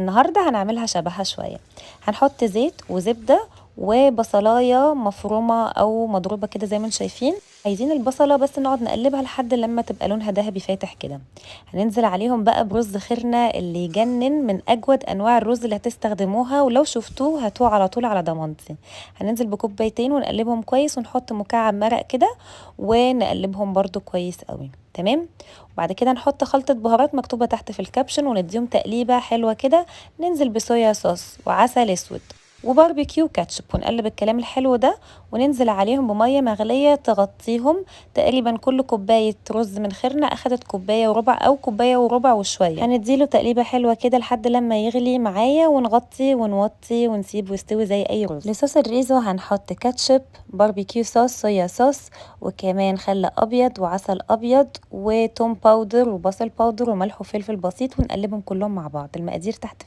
النهارده هنعملها شبهها شويه. هنحط زيت وزبده وبصلايه مفرومه او مضروبه كده زي ما انتم شايفين. عايزين البصله بس نقعد نقلبها لحد لما تبقى لونها ذهبي فاتح كده. هننزل عليهم بقى برز خيرنا اللي يجنن، من اجود انواع الرز اللي هتستخدموها، ولو شفتوه هاتوه على طول على ضمانتي. هننزل بكوبايتين ونقلبهم كويس، ونحط مكعب مرق كده ونقلبهم برده كويس قوي. تمام. وبعد كده نحط خلطة بهارات مكتوبة تحت في الكابشن ونديهم تقليبة حلوة كده. ننزل بصويا صوص وعسل اسود وباربيكيو كاتشب ونقلب الكلام الحلو ده، وننزل عليهم بمية مغلية تغطيهم. تقريبا كل كوباية رز من خيرنا اخدت كوباية وربع او كوباية وربع وشوية. هنديله تقليبة حلوة كده لحد لما يغلي معايا، ونغطي ونوطي ونسيبه يستوي زي اي رز. لصوص الريزو هنحط كاتشب، باربيكيو صوص، صويا صوص، وكمان خل ابيض وعسل ابيض وتوم باودر وبصل باودر وملح وفلفل بسيط، ونقلبهم كلهم مع بعض. المقادير تحت